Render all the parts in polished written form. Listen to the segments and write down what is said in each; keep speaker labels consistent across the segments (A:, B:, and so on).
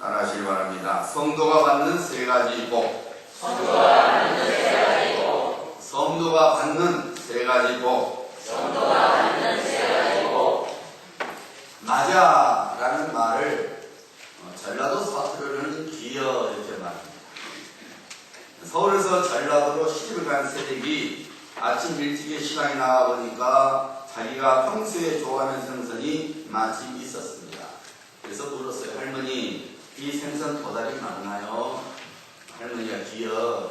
A: 따라하시기 바랍니다. 성도가 받는 세 가지 복.
B: 성도가 받는 세 가지 복.
A: 성도가 받는 세 가지 복.
B: 성도가 받는 세 가지 복.
A: 맞아라는 말을 전라도 사투리로는 기여 이렇게 말합니다. 서울에서 전라도로 시집을 간 새댁이 아침 일찍에 시장에 나가 보니까 자기가 평소에 좋아하는 생선이 마침 있었습니다. 그래서 물었어요. 할머니, 이 생선 도다리 맞나요? 할머니가 기여.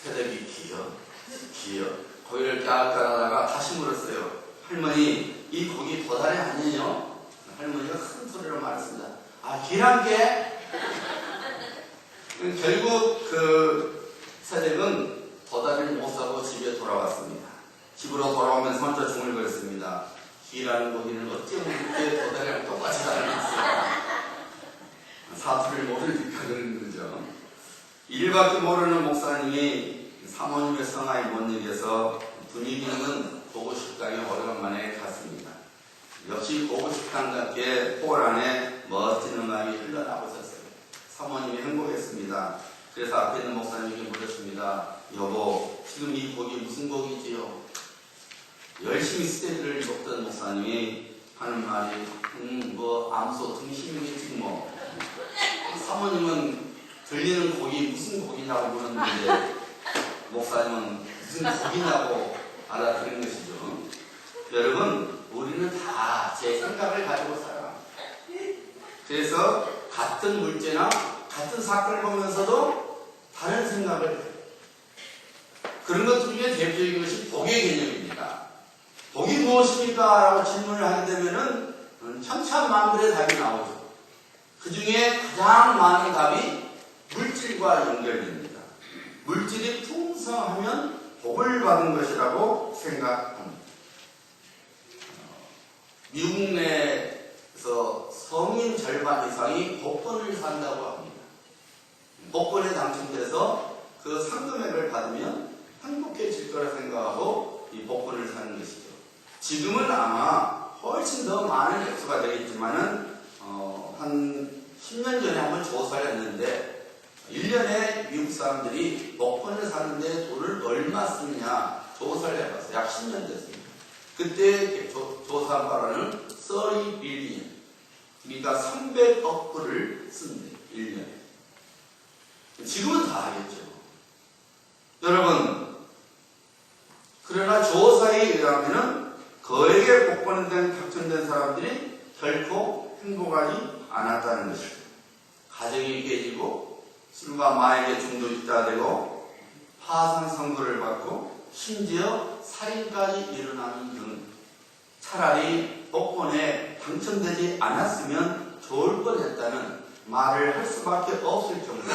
A: 새댁이 기여. 고기를 까악까악하다가 다시 물었어요. 할머니, 이 고기 도다리 아니에요? 할머니가 큰 소리로 말했습니다. 아, 기란게? 결국 그 새댁은 도다리를 못 사고 집에 돌아왔습니다. 집으로 돌아오면서 혼자 중얼거렸습니다. 기라는 고기는 어찌 그렇게 도다리랑 똑같이 다르겠어요? 사투리를 모르니까 그런 거죠. 일밖에 모르는 목사님이 사모님의 성화에 못 이겨서 분위기 있는 고급식당에 오래간만에 갔습니다. 역시 고급식당답게 홀 안에 멋진 음악이 흘러나오고 있었어요. 사모님이 행복했습니다. 그래서 앞에 있는 목사님에게 물었습니다. 여보, 지금 이 곡이 무슨 곡이지요? 열심히 스테이지를 입었던 목사님이 하는 말이 암소 등심이겠지 뭐. 사모님은 들리는 곡이 무슨 곡이냐고 물었는데 목사님은 무슨 곡이냐고 알아들은 것이죠. 여러분, 우리는 다 제 생각을 가지고 살아. 그래서 같은 물체나 같은 사건을 보면서도 다른 생각을 해요. 그런 것 중에 대표적인 것이 복의 개념입니다. 복이 무엇입니까? 라고 질문을 하게 되면은 천차만별의 답이 나오죠. 그 중에 가장 많은 답이 물질과 연결됩니다. 물질이 풍성하면 복을 받은 것이라고 생각합니다. 미국 내에서 성인 절반 이상이 복권을 산다고 합니다. 복권에 당첨돼서 그 상금액을 받으면 행복해질 거라 생각하고 이 복권을 사는 것이죠. 지금은 아마 훨씬 더 많은 액수가 되겠지만은 한 10년 전에 한번 조사를 했는데 1년에 미국 사람들이 복권을 사는데 돈을 얼마 쓰느냐 조사를 해봤어요. 약 10년 됐습니다. 그때 조사한 바로는 30 빌리언, 그러니까 300억 불을 쓴대요. 1년에. 지금은 다 하겠죠. 여러분, 그러나 조사에 의하면 거액의 복권에 당첨된 사람들이 결코 행복하지 않았다는 것이죠. 가정이 깨지고 술과 마약에 중독자 되고 파산 선고를 받고 심지어 살인까지 일어나는 등 차라리 복권에 당첨되지 않았으면 좋을 뻔했다는 말을 할 수밖에 없을 정도로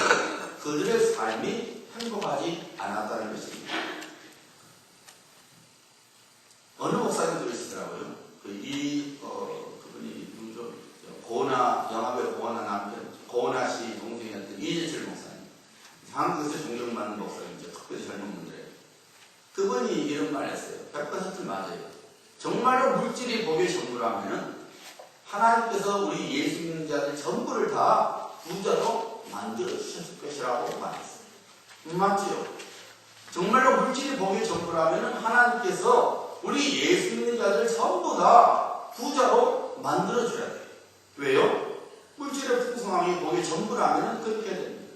A: 그들의 삶이 행복하지 않았다는 것입니다. 어느 목사님 그러시더라고요. 그분이 누구죠? 영화배우 고은하 남편, 고은하 씨 동생이었던 이재철 목사님. 한국에서 존경받는 목사님이죠. 특별히 젊은 분들에게. 그분이 이런 말을 했어요. 100% 맞아요. 정말로 물질이 복의 전부라면 하나님께서 우리 예수 믿는 자들 전부를 다 부자로 만들어 주셨을 것이라고 말했어요. 맞지요? 정말로 물질이 복의 전부라면 하나님께서 우리 예수 믿는 자들 전부 다 부자로 만들어 줘야 돼요. 왜요? 물질의 풍성함이 복의 전부라면 그렇게 됩니다.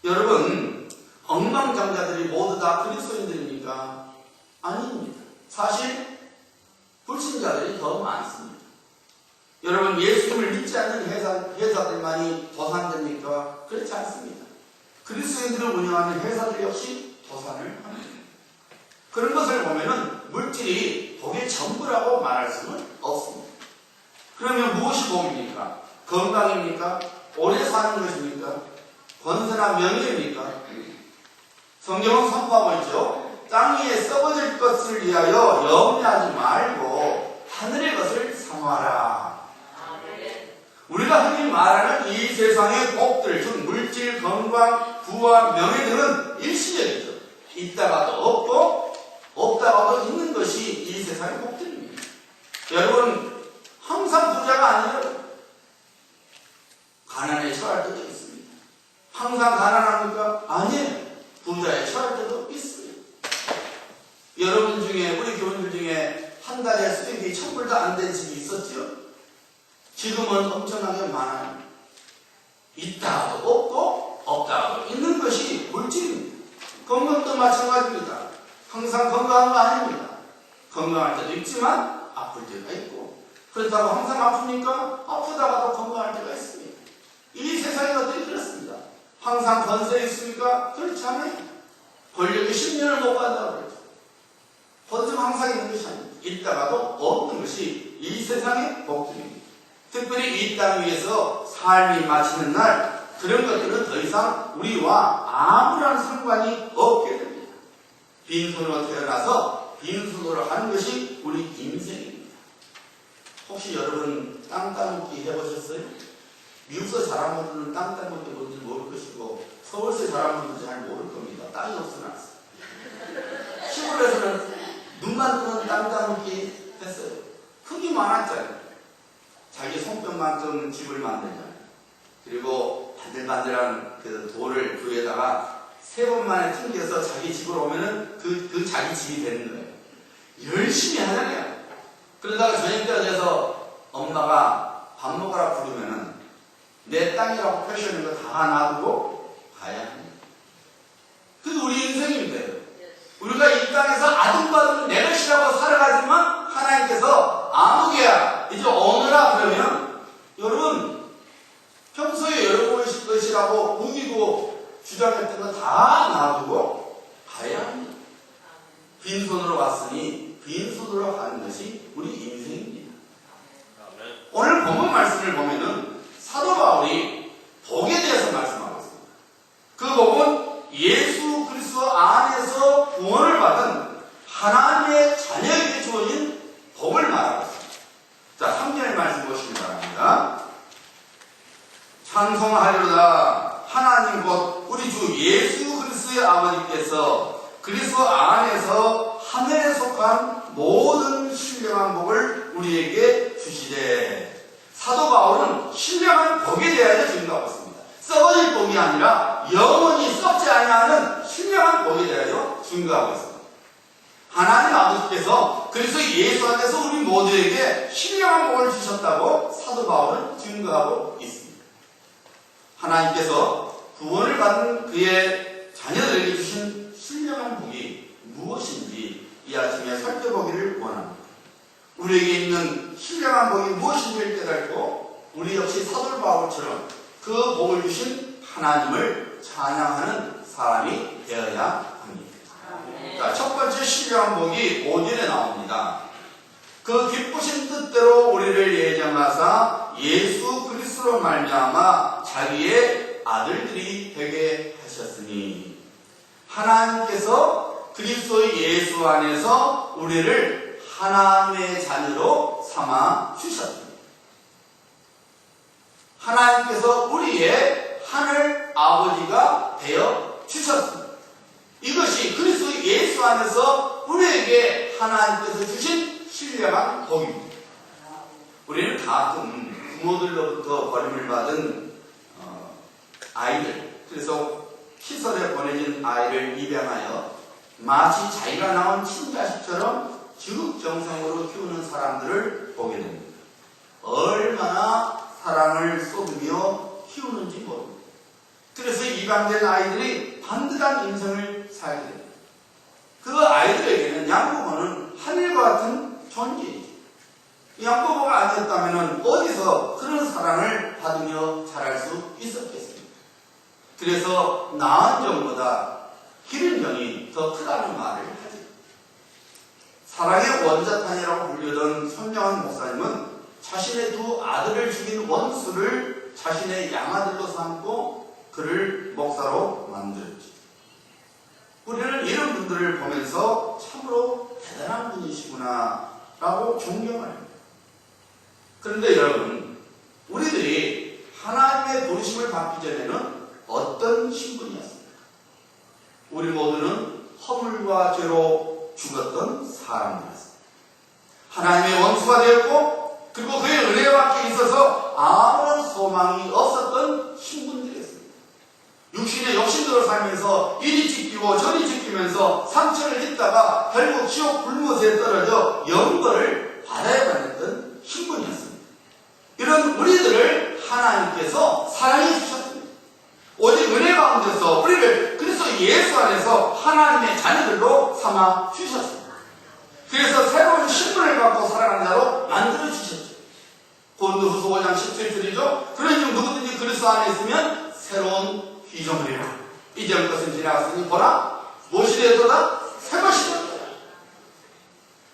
A: 여러분, 억만장자들이 모두 다 그리스도인들입니까? 아닙니다. 사실 불신자들이 더 많습니다. 여러분, 예수님을 믿지 않는 회사들만이 도산됩니까? 그렇지 않습니다. 그리스도인들을 운영하는 회사들 역시 도산을 합니다. 그런 것을 보면은 물질이 복의 전부라고 말할 수는 없습니다. 그러면 무엇이 복입니까? 건강입니까? 오래 사는 것입니까? 권세나 명예입니까? 성경은 선포하고 있죠. 땅 위에 썩어질 것을 위하여 염려하지 말고 하늘의 것을 사모하라. 우리가 흔히 말하는 이 세상의 복들, 즉 물질, 건강, 부와 명예 등은 일시적이죠. 있다가도 없고 없다가도 있는 것이 이 세상의 복들입니다. 여러분, 항상 부자가 아니에요. 가난에 처할 때도 있습니다. 항상 가난합니까? 아니에요. 부자에 처할 때도 있습니다. 여러분 중에, 우리 교인들 중에 한 달에 수입이 1,000불도 안 된 집이 있었죠? 지금은 엄청나게 많아요. 있다가도 없고 없다가도 있는 것이 물질입니다. 건강도 마찬가지입니다. 항상 건강한 거 아닙니다. 건강할 때도 있지만 아플 때가 있고, 그렇다고 항상 아픕니까? 아프다가도 건강할 때가 있습니다. 이 세상의 것들이 그렇습니다. 항상 권세 있습니까? 그렇지 않아요. 권력이 10년을 못 간다고 그랬죠. 권세는 항상 있는 것이 아닙니다. 있다가도 없는 것이 이 세상의 복들입니다. 특별히 이 땅 위에서 삶이 마치는 날, 그런 것들은 더 이상 우리와 아무런 상관이 없게 됩니다. 빈손으로 태어나서 빈손으로 하는 것이 우리 인생입니다. 혹시 여러분 땅 따먹기 해보셨어요? 미국서 자란 분들은 땅 따먹기 뭔지 모를 것이고, 서울서 자란 분들은 잘 모를 겁니다. 땅이 없어놨어요. 시골에서는 눈만 뜨면 땅 따먹기 했어요. 흙이 많았잖아요. 자기 손뼉만큼 집을 만들잖아요. 그리고 반들반들한 그 돌을 그 위에다가 3번 만에 튕겨서 자기 집으로 오면은 그 자기 집이 되는 거예요. 열심히 하잖아요. 그러다가 저녁 때가 돼서 엄마가 밥 먹으라 부르면은 내 땅이라고 표시하는 거 다 놔두고 가야 합니다. 그게 우리 인생입니다. 우리가 이 땅에서 아둥바둥 내 것이라고 살아가지만 하나님께서 아무개야 이제 오너라 그러면, 여러분 평소에 여러분의 것이라고 우기고 주장했던 거 다 놔두고 가야 합니다. 빈손으로 왔으니 빈손으로 가는 것이 우리 인생입니다. 오늘 본문 말씀을 보면은 사도 바울이 복에 대해서 말씀하고 있습니다. 그 복은 예수 그리스도 안에서 구원을 받은 하나님의 자녀에게 주어진 복을 말하고 있습니다. 자, 3절의 말씀 보시기 바랍니다. 찬송하리로다. 하나님 곧 우리 주 예수 그리스도의 아버지께서 그리스도 안에서 하늘에 속한 모든 신령한 복을 우리에게 주시되. 사도 바울은 신령한 복에 대하여 증거하고 있습니다. 썩어질 복이 아니라 영원히 썩지 아니하는 신령한 복에 대하여 증거하고 있습니다. 하나님 아버지께서 그리스도 예수 안에서 우리 모두에게 신령한 복을 주셨다고 사도 바울은 증거하고 있습니다. 하나님께서 구원을 받은 그의 자녀들에게 주신 신령한 복이 무엇인지 이 아침에 살펴보기를 원합니다. 우리에게 있는 신령한 복이 무엇인지를 깨닫고 우리 역시 사도 바울처럼 그 복을 주신 하나님을 찬양하는 사람이 되어야 합니다. 자, 첫 번째 신령한 복이 5절에 나옵니다. 그 기쁘신 뜻대로 우리를 예정하사 예수 그리스도로 말미암아 자기의 아들들이 되게 하셨으니. 하나님께서 그리스도 예수 안에서 우리를 하나님의 자녀로 삼아 주셨습니다. 하나님께서 우리의 하늘 아버지가 되어 주셨습니다. 이것이 그리스도 예수 안에서 우리에게 하나님께서 주신 신령한 복입니다. 우리는 가끔 부모들로부터 버림을 받은 아이들, 그래서 시설에 보내진 아이를 입양하여 마치 자기가 낳은 친자식처럼 지극정성으로 키우는 사람들을 보게 됩니다. 얼마나 사랑을 쏟으며 키우는지 모릅니다. 그래서 입양된 아이들이 반듯한 인생을 살게 됩니다. 그 아이들에게는 양부모는 하늘과 같은 존재이죠. 양부모가 아니었다면 어디서 그런 사랑을 받으며 자랄 수 있었겠습니까? 그래서 낳은 정보다 기른 정이 더 크다는 말을 하죠. 사랑의 원자탄이라고 불리던 선명한 목사님은 자신의 두 아들을 죽인 원수를 자신의 양아들로 삼고 그를 목사로 만들었죠. 우리는 이런 분들을 보면서 참으로 대단한 분이시구나 라고 존경합니다. 그런데 여러분, 우리들이 하나님의 부르심을 받기 전에는 어떤 신분이었습니까? 우리 모두는 허물과 죄로 죽었던 사람들이었습니다. 하나님의 원수가 되었고, 그리고 그의 은혜 밖에 있어서 아무런 소망이 없었던 있었던 신분들이었습니다. 육신의 욕심대로 살면서 이리 찢기고 저리 찢기면서 상처를 입다가 결국 지옥 불못에 떨어져 영벌을 받아야만 했던 신분이었습니다. 이런 우리들을 하나님께서 사랑해 주셨습니다. 오직 은혜 가운데서 우리를 그래서 예수 안에서 하나님의 자녀들로 삼아 주셨습니다. 그래서 새로운 신분을 갖고 살아가는 자로 만들어 주셨죠. 고린도후서 5장 17절이죠. 그러니 누구든지 그리스도 안에 있으면 새로운 피조물이라. 이전 것은 지나갔으니 보라 무엇이 되었도다 새 것이 되었다.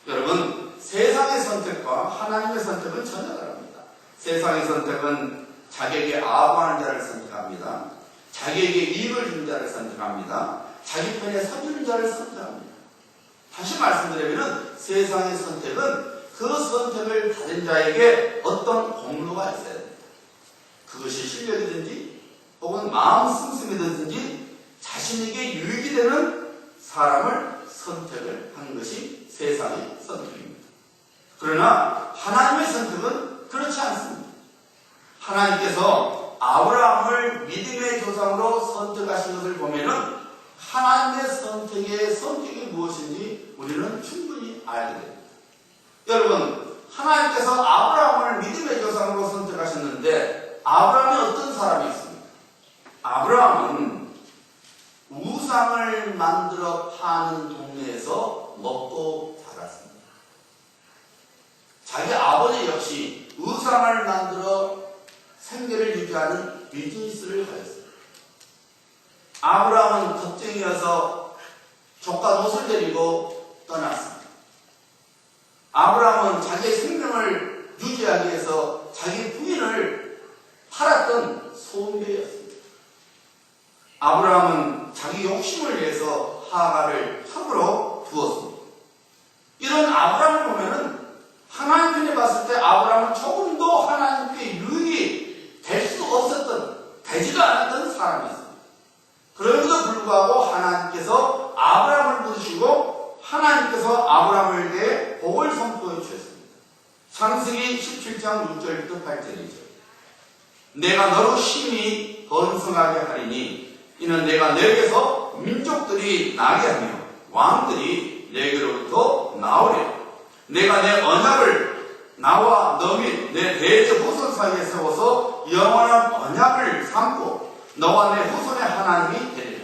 A: 여러분, 세상의 선택과 하나님의 선택은 전혀 다릅니다. 세상의 선택은 자기에게 아부하는 자를 선택합니다. 자기에게 이익을 주는 자를 선택합니다. 자기 편에 서주는 자를 선택합니다. 다시 말씀드리면 세상의 선택은 그 선택을 받은 자에게 어떤 공로가 있어야 됩니다. 그것이 실력이든지 혹은 마음 씀씀이든지 자신에게 유익이 되는 사람을 선택을 하는 것이 세상의 선택입니다. 그러나 하나님의 선택은 그렇지 않습니다. 하나님께서 아브라함을 믿음의 조상으로 선택하신 것을 보면은 하나님의 선택의 성격이 무엇인지 우리는 충분히 알게 됩니다. 여러분, 하나님께서 아브라함을 믿음의 조상으로 선택하셨는데 아브라함이 어떤 사람이었습니까? 아브라함은 우상을 만들어 파는 동네에서 먹고 자랐습니다. 자기 아버지 역시 우상을 만들어 생계를 유지하는 비즈니스를 가졌습니다. 아브라함은 겁쟁이여서 조카 롯을 데리고 떠났습니다. 아브라함은 자기의 생명을 유지하기 위해서 자기 부인을 팔았던 소음배였습니다. 아브라함은 자기 욕심을 위해서 하가를 함으로 두었습니다. 이런 아브라함을 보면은 하나님 편에 봤을 때 아브라함은 조금도 하나님께 유익이 될 수 없었던, 되지도 않았던 사람이었습니다. 그럼에도 불구하고 하나님께서 아브라함을 부르시고 하나님께서 아브라함에게 복을 선포해 주셨습니다. 창세기 17장 6절부터 8절이죠. 내가 너로 심히 번성하게 하리니 이는 내가 너에게서 민족들이 나게 하며 왕들이 내게로부터 나오리라. 내가 내 언약을 나와 너 및 내 대제 후손 사이에 세워서 영원한 언약을 삼고 너와 내 후손의 하나님이 되리라.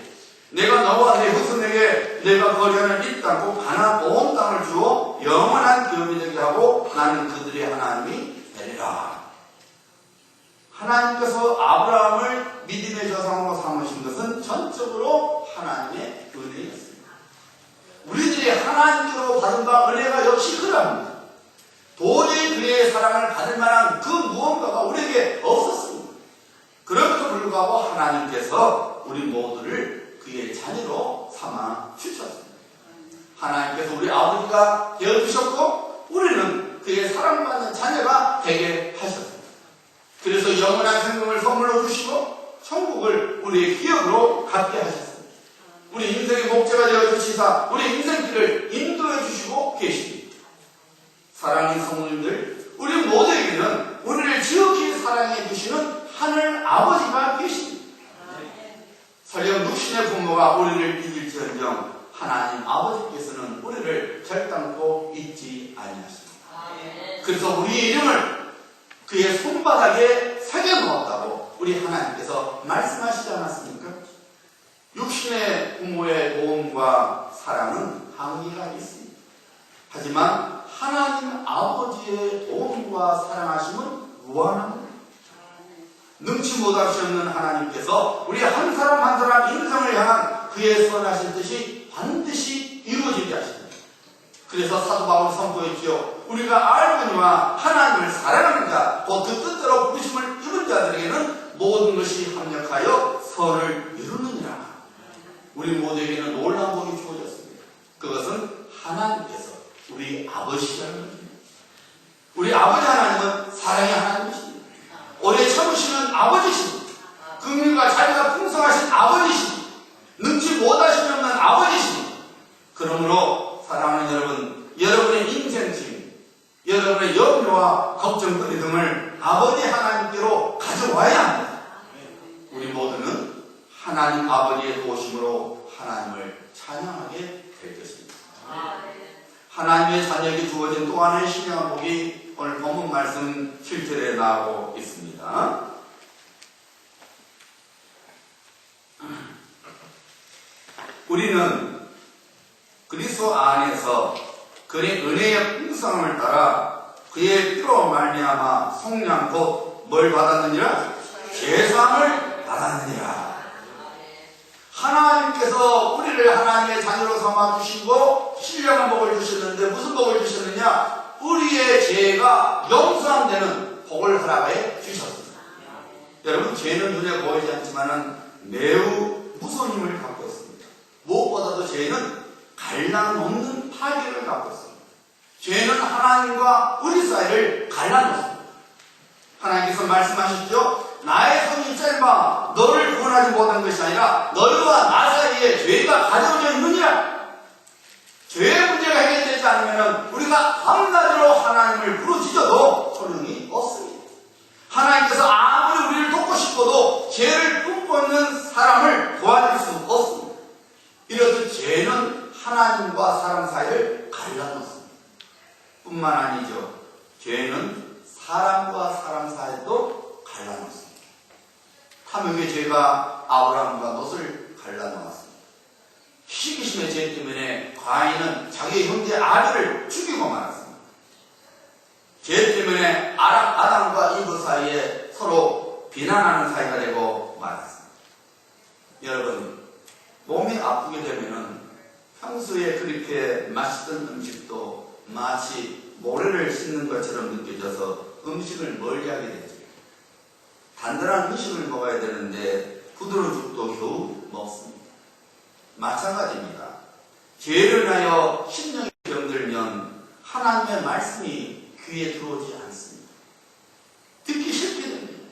A: 내가 너와 내 후손에게 내가 거류하는 이 땅 곧 가나안 온 땅을 주어 영원한 기업이 되게 하고 나는 그들의 하나님이 되리라. 하나님께서 아브라함을 믿음의 조상으로 삼으신 것은 전적으로 하나님의 은혜였습니다. 우리들이 하나님께로 받은 바 은혜가 역시 그러합니다. 도저히 그의 사랑을 받을 만한 그 무언가가 우리에게 없었습니다. 그럼에도 불구하고 하나님께서 우리 모두를 그의 자녀로 삼아 주셨습니다. 하나님께서 우리 아버지가 되어주셨고 우리는 그의 사랑받는 자녀가 되게 하셨습니다. 그래서 영원한 생명을 선물로 주시고 천국을 우리의 기업으로 갖게 하셨습니다. 우리 인생의 목재가 되어주시사 우리 인생길을 인도해 주시고 계십니다. 사랑하는 성도님들, 우리 모두에게는 우리를 지극히 사랑해 주시는 하늘 아버지가 계십니다. 설령 육신의 부모가 우리를 이길지언정 하나님 아버지께서는 우리를 결단코 잊지 아니하십니다. 그래서 우리 이름을 그의 손바닥에 새겨놓았다고 우리 하나님께서 말씀하시지 않았습니까? 육신의 부모의 도움과 사랑은 한계가 있습니다. 하지만 하나님 아버지의 도움과 사랑하심은 무한합니다. 능치 못할 수 없는 하나님께서 우리 한 사람 한 사람 인생을 향한 그의 선하신 뜻이 반드시 이루어지게 하십니다. 그래서 사도 바울이 선포했지요. 우리가 알거니와 하나님을 사랑하는 자, 곧 그 뜻대로 부르심을 입은 자들에게는 모든 것이 합력하여 선을 이루느니라. 우리 모두에게는 놀라운 복이 주어졌습니다. 그것은 하나님께서 우리 아버지라는 것입니다. 우리 아버지 하나님은 사랑의 하나님이십니다. 오래 참으시는 아버지십니다. 긍휼과 자비가 풍성하신 아버지십니다. 능치 못하심이 없는 아버지십니다. 그러므로 사랑하는 여러분, 여러분의 인생짐, 여러분의 염려와 걱정거리 등을 아버지 하나님께로 가져와야 합니다. 하나님 아버지의 도우심으로 하나님을 찬양하게 될 것입니다. 하나님의 자녀에게 주어진 또 하나의 신령한 복이 오늘 본문 말씀 7절에 나오고 있습니다. 우리는 그리스도 안에서 그의 은혜의 풍성함을 따라 그의 피로 말미암아 속량 곧 뭘 받았느니라? 죄사함을 받았느니라. 하나님께서 우리를 하나님의 자녀로 삼아 주시고 신령한 복을 주셨는데 무슨 복을 주셨느냐? 우리의 죄가 용서되는 복을 허락해 주셨습니다. 여러분, 죄는 눈에 보이지 않지만 매우 무서운 힘을 갖고 있습니다. 무엇보다도 죄는 갈라놓는 파괴를 갖고 있습니다. 죄는 하나님과 우리 사이를 갈라놓습니다. 하나님께서 말씀하셨죠? 나의 손이 짧아 너를 구원하지 못한 것이 아니라 너희와 나 사이에 죄가 가져져 있느니라. 죄의 문제가 해결되지 않으면 우리가 한마디로 하나님을 부르짖어도 소용이 없습니다. 하나님께서 아무리 우리를 돕고 싶어도 죄를 품고 있는 사람을 도와줄 수 없습니다. 이래서 죄는 하나님과 사람 사이를 갈라놓습니다. 뿐만 아니죠. 죄는 사람과 사람 사이도 갈라놓습니다. 탐욕의 죄가 아브라함과 롯을 갈라놓았습니다. 시기심의 죄 때문에 가인은 자기 형제 아벨을 죽이고 말았습니다. 죄 때문에 아담과 이브 사이에 서로 비난하는 사이가 되고 말았습니다. 여러분, 몸이 아프게 되면은 평소에 그렇게 맛있던 음식도 마치 모래를 씹는 것처럼 느껴져서 음식을 멀리하게 되죠. 단단한 음식을 먹어야 되는데 부드러운 죽도 겨우 먹습니다. 마찬가지입니다. 죄를 인하여 심령이 병들면 하나님의 말씀이 귀에 들어오지 않습니다. 듣기 싫게 됩니다.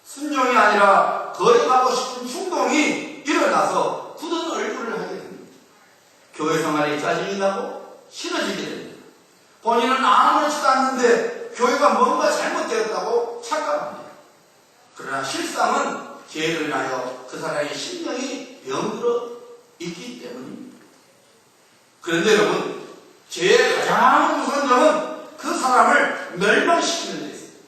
A: 순종이 아니라 거래하고 싶은 충동이 일어나서 굳은 얼굴을 하게 됩니다. 교회 생활에 짜증이 나고 싫어지게 됩니다. 본인은 아무렇지도 않는데 교회가 뭔가 잘못되었다고 착각합니다. 그러나 실상은 죄를 인하여 그 사람의 심령이 병들어 있기 때문입니다. 그런데 여러분, 죄의 가장 무서운 점은 그 사람을 멸망시키는 데 있습니다.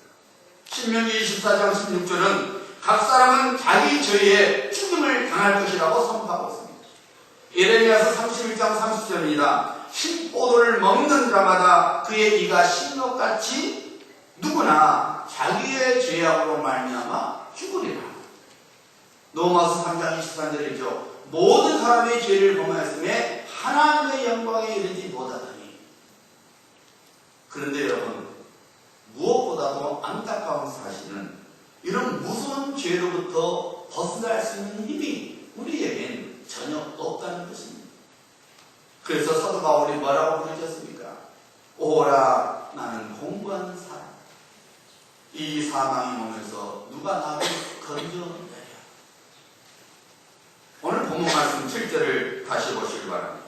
A: 신명기 24장 16절은 각 사람은 자기 죄에 죽임을 당할 것이라고 선포하고 있습니다. 예레미야서 31장 30절입니다. 신포도를 먹는 자마다 그의 이가 신옥같이 누구나 자기의 죄악으로 말미암아 죽으리라. 로마서 3장 23절이죠. 모든 사람의 죄를 범하였음에 하나님의 영광에 이르지 못하더니. 그런데 여러분, 무엇보다도 안타까운 사실은 이런 무서운 죄로부터 벗어날 수 있는 힘이 우리에겐 전혀 없다는 것입니다. 그래서 사도 바울이 뭐라고 부르셨습니까? 오라, 나는 공부하는 사람. 이 사망의 몸에서 누가 나를 건져내랴. 오늘 본문 말씀 7절을 다시 보시기 바랍니다.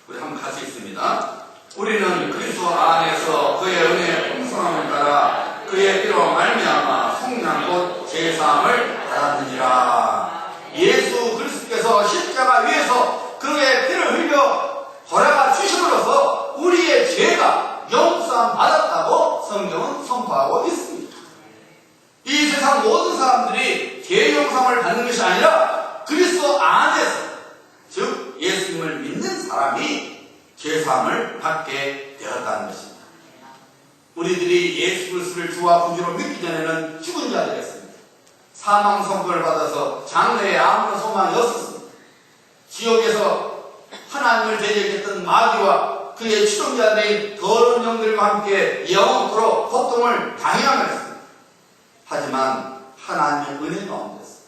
A: 우리 한번 같이 읽습니다. 우리는 그리스도 안에서 그의 은혜의 풍성함을 따라 그의 피로 말미암아 속량 곧 제사함을 받았느니라. 예수 그리스도께서 십자가 위에서 그의 피를 흘려 허락하 주심으로써 우리의 죄가 용서함 받았다고 성경은 선포하고 있습니다. 이 세상 모든 사람들이 죄 용서함을 받는 것이 아니라 그리스도 안에서, 즉 예수님을 믿는 사람이 죄사함을 받게 되었다는 것입니다. 우리들이 예수 그리스도를 주와 구주로 믿기 전에는 죽은 자들이었습니다. 사망 선고를 받아서 장래에 아무런 소망이 없었습니다. 지옥에서 하나님을 대적했던 마귀와 그의 추종자들인 더러운 영들과 함께 영원토록 고통을 당해야만 했습니다. 하지만 하나님의 은혜 가운데서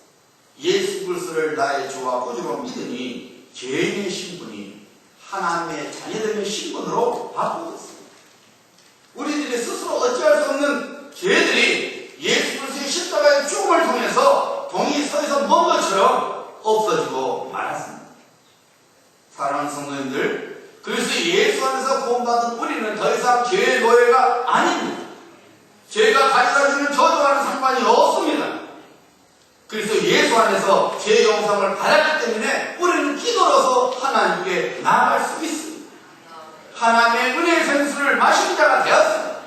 A: 예수 그리스도를 나의 주와 구주로 믿으니 죄인의 신분이 하나님의 자녀됨의 신분으로 바꾸었습니다. 우리들이 스스로 어찌할 수 없는 죄들이 예수 그리스도의 십자가의 죽음을 통해서 동이 서에서 먼 것처럼 없어지고 말았습니다. 사랑하는 성도님들, 그래서 예수 안에서 구원받은 우리는 더 이상 죄의 노예가 아닙니다. 죄가 가져다주는 저주와는 상관이 없습니다. 그래서 보상을 받았기 때문에 우리는 기도로서 하나님께 나아갈 수 있습니다. 하나님의 은혜의 생수를 마신 자가 되었습니다.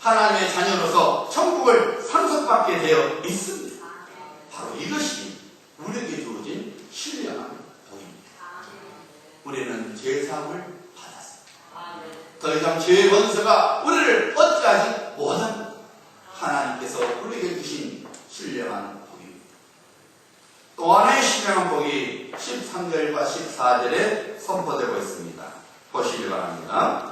A: 하나님의 자녀로서 천국을 상속받게 되어 있습니다. 바로 이것이 우리에게 주어진 신령한 복입니다. 우리는 죄사함을 받았습니다. 더 이상 죄의 권세가 우리를 어찌하지 못합니다. 하나님께서 우리에게 주신 신령한 복입니다. 또 하나의 신령한 복이 13절과 14절에 선포되고 있습니다. 보시기 바랍니다.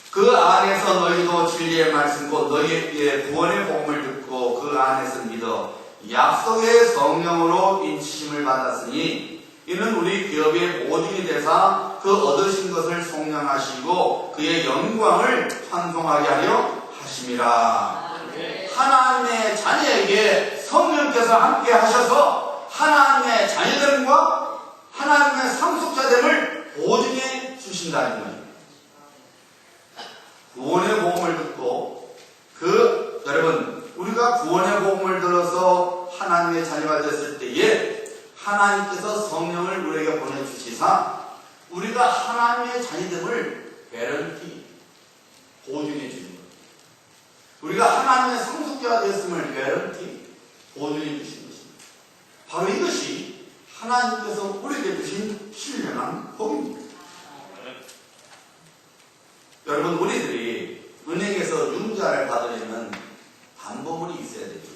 A: 그 안에서 너희도 진리의 말씀 곧 너희의 구원의 복음을 듣고 그 안에서 믿어 약속의 성령으로 인치심을 받았으니 이는 우리 기업의 모든이 되사 그 얻으신 것을 속량하시고 그의 영광을 찬송하게 하려 하심이라. 하나님의 자녀에게 성령께서 함께 하셔서 하나님의 자녀됨과 하나님의 상속자됨을 보증해 주신다는 것입니다. 구원의 복음을 듣고 여러분 우리가 구원의 복음을 들어서 하나님의 자녀가 됐을 때에 하나님께서 성령을 우리에게 보내주시사 우리가 하나님의 자녀됨을 개런티 보증해 주신 것. 우리가 하나님의 상속자가 됐음을 개런티 보증해 주신 것입니다. 바로 이것이 하나님께서 우리에게 주신 신령한 복입니다. 여러분 우리들이 은행에서 융자를 받으려면 담보물이 있어야 되죠.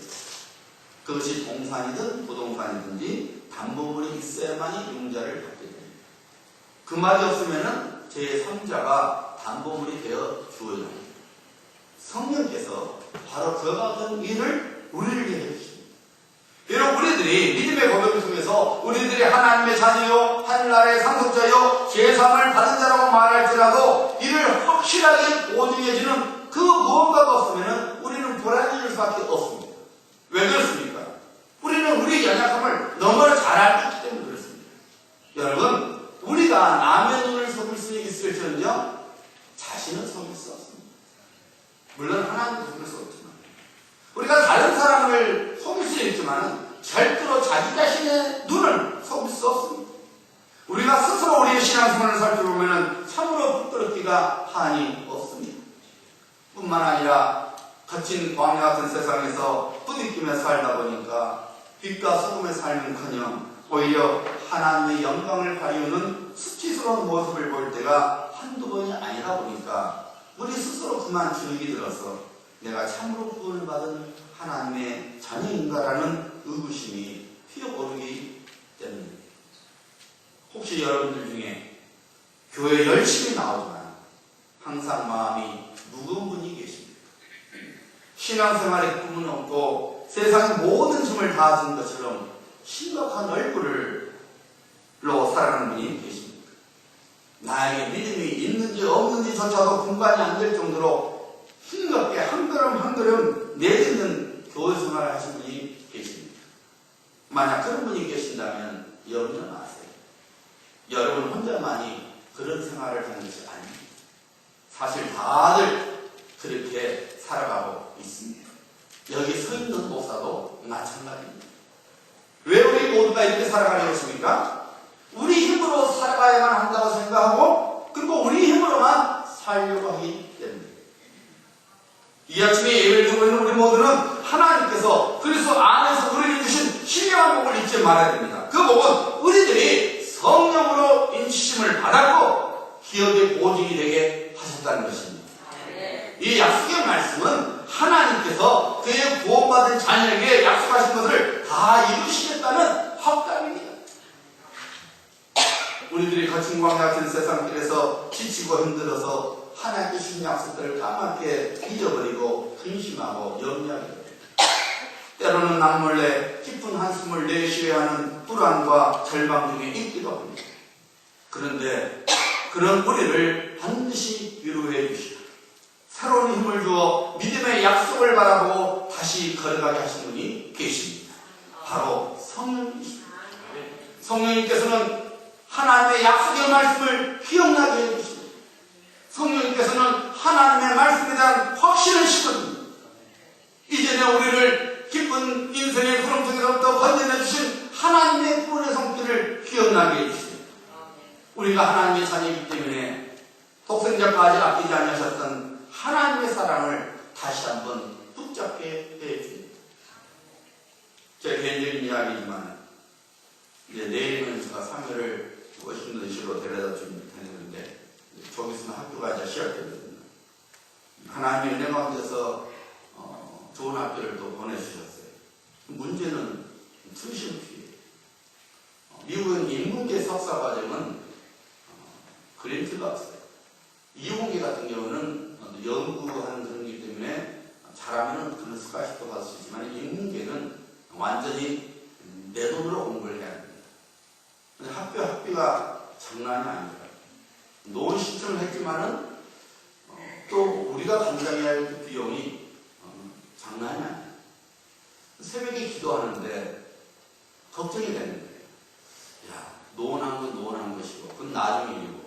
A: 그것이 동산이든 부동산이든지 담보물이 있어야만이 융자를 받게 됩니다. 그 말이 없으면 제3자가 담보물이 되어 주어야 합니다. 성령께서 바로 그와 같은 일을 우리를 위해 해주십니다. 여러분 우리들이 믿음의 고백을 통해서 우리들이 하나님의 자녀요 하늘나라의 상속자요 제사함을 받은 자라고 말할지라도 이를 확실하게 보증해주는 그 무언가가 없으면 우리는 불안해질 수밖에 없습니다. 왜 그렇습니까? 우리는 우리의 연약함을 너무나 잘 알고 있기 때문에 그렇습니다. 여러분 우리가 남의 눈을 속일 수 있을지언정 자신은 속일 수 없습니다. 물론 하나님도 속일 수 없지만 우리가 다른 사람을 속일 수 있지만 절대로 자기 자신의 눈을 속일 수 없습니다. 우리가 스스로 우리의 신앙생활을 살펴보면 참으로 부끄럽기가 한이 없습니다. 뿐만 아니라 거친 광야 같은 세상에서 부딪히며 살다 보니까 빛과 소금의 삶은커녕 오히려 하나님의 영광을 가리우는 수치스러운 모습을 볼 때가 한두 번이 아니다 보니까 우리 스스로 그만 주눅이 들어서 내가 참으로 구원을 받은 하나님의 자녀인가라는 의구심이 피어오르기 때문입니다. 혹시 여러분들 중에 교회 열심히 나오지만 항상 마음이 무거운 분이 계십니까? 신앙생활에 꿈은 없고 세상의 모든 짐을 다 진 것처럼 심각한 얼굴로 살아가는 분이 계십니까? 나에게 믿음이 있는지 없는지조차도 분간이 안 될 정도로 힘겹게 한 걸음 한 걸음 내딛는 교회 생활을 하신 분이 계십니다. 만약 그런 분이 계신다면 염려 마세요. 여러분 혼자만이 그런 생활을 하는 것이 아닙니다. 사실 다들 그렇게 살아가고 있습니다. 여기 서 있는 목사도 마찬가지입니다. 왜 우리 모두가 이렇게 살아가려고 했습니까? 우리 힘으로 살아가야만 한다고 생각하고 그리고 우리 힘으로만 살려고 하기 때문에 이 아침에 예배를 드리고 있는 우리 모두는 하나님께서 그리스도 안에서 우리를 주신 신령한 복을 잊지 말아야 됩니다. 그 복은 우리들이 성령으로 인치심을 받았고 기업의 보증이 되게 하셨다는 것입니다. 이 약속의 말씀은 하나님께서 그의 구원받은 자녀에게 약속하신 것을 다 이루시겠다는 확답입니다. 우리들이 거친 광야 같은 세상길에서 지치고 힘들어서 하나님께 주신 약속들을 까맣게 잊어버리고 근심하고 염려하게 됩니다. 때로는 남몰래 깊은 한숨을 내쉬어야 하는 불안과 절망 중에 있기도 합니다. 그런데 그런 우리를 반드시 위로해 주시고 새로운 힘을 주어 믿음의 약속을 바라보고 다시 걸어가게 하신 분이 계십니다. 바로 성령이십니다. 성령님께서는 하나님의 약속의 말씀을 기억나게 해주십니다. 성령님께서는 하나님의 말씀에 대한 확신을 심어줍니다. 이제는 우리를 기쁜 인생의 구름통에서부터 건져내 주신 하나님 하나님의 자녀이기 때문에 독생자까지 아끼지 않으셨던 하나님의 사랑을 다시 한번 붙잡게 해줍니다. 제 개인적인 이야기지만 이제 내일은 제가 3일을 워싱턴시로 데려다 좀 다녔는데 저기 있으면 학교가 이제 시작되거든요. 하나님의 은혜 가운데서 좋은 학교를 또 보내주셨어요. 문제는 투이션피예요. 미국은 인문계 석사 과정은 그랜트가 없어요. 이공계 같은 경우는 연구하는 그런 거기 때문에 잘하면 그런 스카이십도 받을 수 있지만 인문계는 완전히 내 돈으로 공부를 해야 됩니다. 근데 학비가 장난이 아니라 노원 신청을 했지만은 또 우리가 감당해야 할 그 비용이 장난이 아니에요. 새벽에 기도하는데 걱정이 되는 거예요. 야, 노원한 건 노원한 것이고 그건 나중에 일이고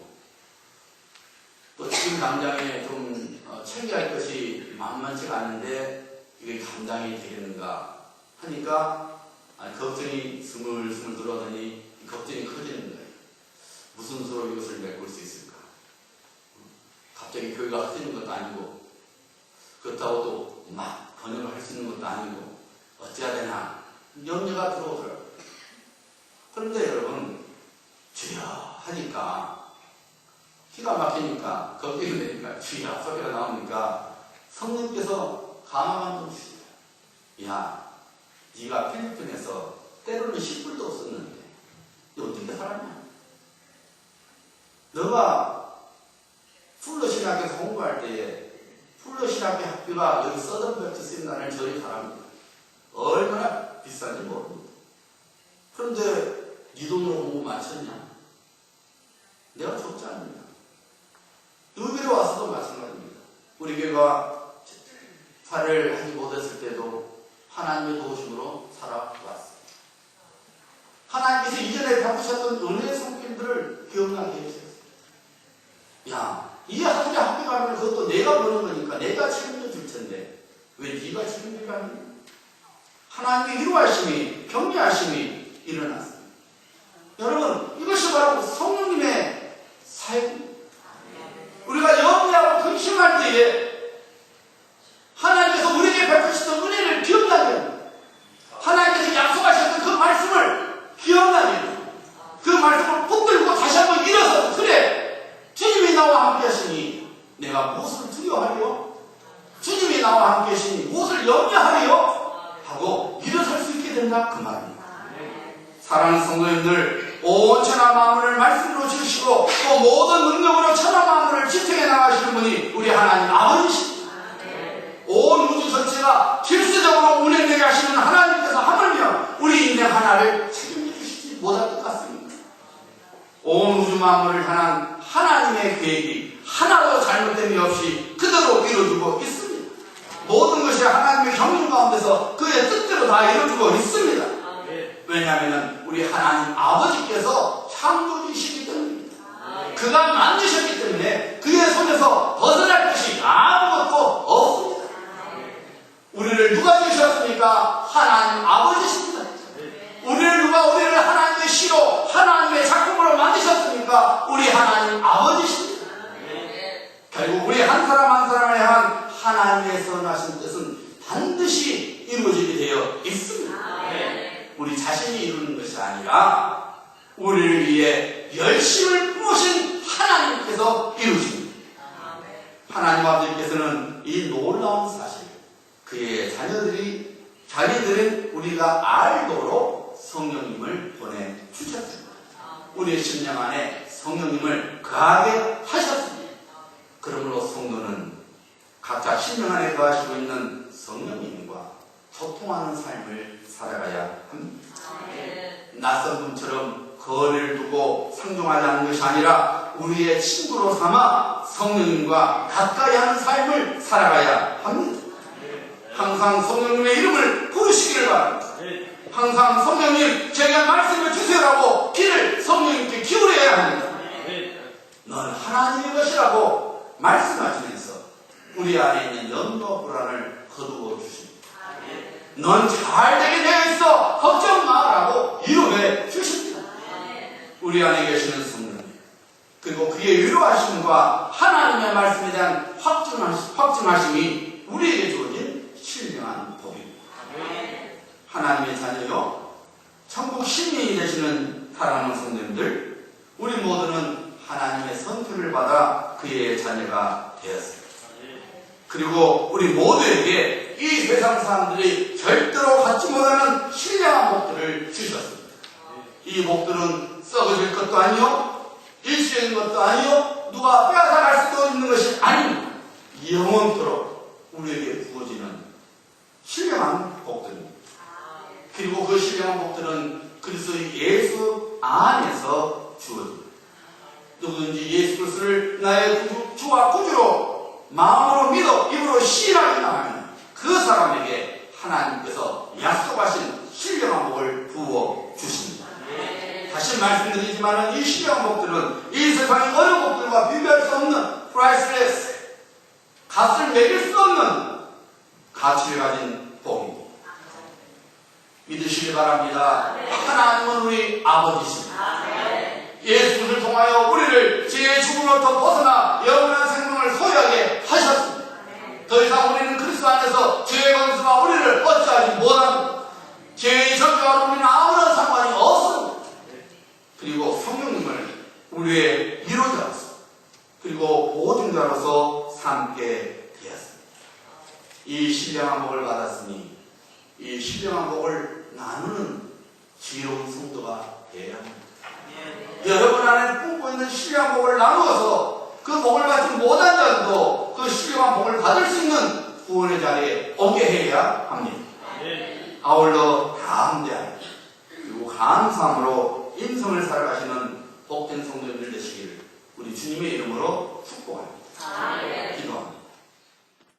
A: 또 지금 당장에 좀 챙겨야 할 것이 만만치가 않은데 이게 감당이 되겠는가 하니까 걱정이 스물스물 들어오더니 걱정이 커지는 거예요. 무슨 수로 이것을 메꿀 수 있을까? 갑자기 교회가 커지는 것도 아니고 그렇다고 또 막 번역을 할 수 있는 것도 아니고 어찌해야 되나 염려가 들어오더라고요. 그런데 여러분 주여 하니까 기가 막히니까 걱정이 되니까 주여 소리가 나오니까 성령께서 감화만 좀 주시다. 야, 네가 필리핀에서 때로는 10불도 없었는데 어떻게 살았냐? 너가 풀러신학교에서 공부할 때에 풀러신학교 학교가 여기 서던벨트 세미나를 저희 가랍니다. 얼마나 비싼지 모릅니다. 그런데 네 돈으로 공부 마쳤냐? 내가 적지 않습니다. 여기로 와서도 마찬가지입니다. 우리 교회가 살을 하지 못했을 때도 하나님의 도우심으로 살아왔습니다. 하나님께서 이전에 베푸셨던 은혜의 손길들을 기억나게 해주셨어요. 야, 이 학교 가면 그것도 내가 버는 거니까 내가 책임져 줄 텐데 왜 네가 책임지려 하니? 하나님의 위로하심이 격려하심이 일어났습니다. 여러분 이것이 바로 성령님의 사역입니다. 우리가 염려하고 근심할 때에 하나님께서 우리에게 베푸셨던 은혜를 기억나게 합니다. 하나님께서 약속하셨던 그 말씀을 기억나게 합니다. 그 말씀을 붙들고 다시 한번 일어서 그래 주님이 나와 함께 하시니 내가 무엇을 두려워하리요? 주님이 나와 함께 하시니 무엇을 염려하리요? 하고 일어설 수 있게 된다 그 말입니다. 사랑하는 성도님들 온 천하 만물을 말씀으로 지으시고 또 모든 능력으로 천하 만물을 지탱해 나가시는 분이 우리 하나님 아버지십니다. 온 우주 전체가 필수적으로 운행되게 하시는 하나님께서 하물며 우리 인생 하나를 책임져 주시지 못할 것 같습니다. 온 우주 만물을 향한 하나님의 계획이 하나도 잘못된 게 없이 그대로 이루어지고 있습니다. 모든 것이 하나님의 경륜 가운데서 그의 뜻대로 다 이루어지고 있습니다. 왜냐하면 우리 하나님 아버지께서 창조주시기 때문입니다. 그가 만드셨기 때문에 그의 손에서 벗어날 것이 아무것도 없습니다. 우리를 누가 지으셨습니까? 하나님 아버지십니다. 우리를 하나님의 시로 하나님의 작품으로 만드셨습니까? 우리 하나님 아버지십니다. 결국 우리 한 사람 한 사람을 향한 하나님의 선하신 뜻은 반드시 이루어지게 되어 있습니다. 우리 자신이 이루는 것이 아니라 우리를 위해 열심을 품으신 하나님께서 이루십니다. 하나님 아버지께서는 이 놀라운 사실 그의 자녀들인 우리가 알도록 성령님을 보내주셨습니다. 우리의 심령 안에 성령님을 거하게 하셨습니다. 그러므로 성도는 각자 심령 안에 거하시고 있는 성령님과 소통하는 삶을 살아가야 합니다. 낯선 분처럼 거리를 두고 상종하지 것이 아니라 우리의 친구로 삼아 성령님과 가까이 하는 삶을 살아가야 합니다. 항상 성령님의 이름을 부르시기를 바랍니다. 항상 성령님 제게 말씀을 주세요라고 귀를 성령님께 기울여야 합니다. 넌 하나님의 것이라고 말씀하시면서 우리 안에 있는 염려 불안을 거두어 주십니다. 넌 잘되게 되어 있어 걱정 마라고 위로해 주십니다. 우리 안에 계시는 성령님 그리고 그의 위로하심과 하나님의 말씀에 대한 확증하심이 우리에게 주어진 신령한 복입니다. 하나님의 자녀요, 천국 시민이 되시는 사랑하는 성도님들, 우리 모두는 하나님의 선택을 받아 그의 자녀가 되었습니다. 그리고 우리 모두에게 이 세상 사람들이 절대로 갖지 못하는 신령한 복들을 주셨습니다. 이 복들은 썩어질 것도 아니요, 일시적인 것도 아니요, 누가 빼앗아갈 수도 있는 것이 아닙니다. 영원토록 우리에게 부어지는 신령한 복들입니다. 그리고 그 신령한 복들은 그리스도의 예수 안에서 주어집니다. 누구든지 예수 그리스도를 나의 주와 구주로 마음으로 믿어 입으로 시인하기만 하면 그 사람에게 하나님께서 약속하신 신령한 복을 부어 주십니다. 다시 말씀드리지만 이 신령한 복들은 이 세상의 어느 복들과 비교할 수 없는 priceless, 값을 매길 수 없는 가치를 가진 복입니다. 믿으시기 바랍니다. 하나님은 우리 아버지십니다. 예수를 통하여 우리를 죄의 죽음으로부터 벗어나 영원한 생명을 소유하게 하셨습니다. 더 이상 우리는 그리스도 안에서 죄의 권세가 우리를 어찌하지 못합니다. 죄의 정죄와 우리는 아무런 상관이 없습니다. 그리고 성령님을 우리의 위로자로서 그리고 보증자로서 삼게 되었습니다. 이 신령한 복을 받았으니 이 신령한 복을 나누는 지혜로운 성도가 되어야 합니다. 여러분 안에 품고 있는 신령한 복을 나누어서 그 복을 받지 못한 자들도 그 신령한 복을 받을 수 있는 구원의 자리에 오게 해야 합니다. 아울러 담대하게 그리고 감사함으로 인생을 살아가시는 복된 성도님들 되시기를 우리 주님의 이름으로 축복합니다. 기도합니다.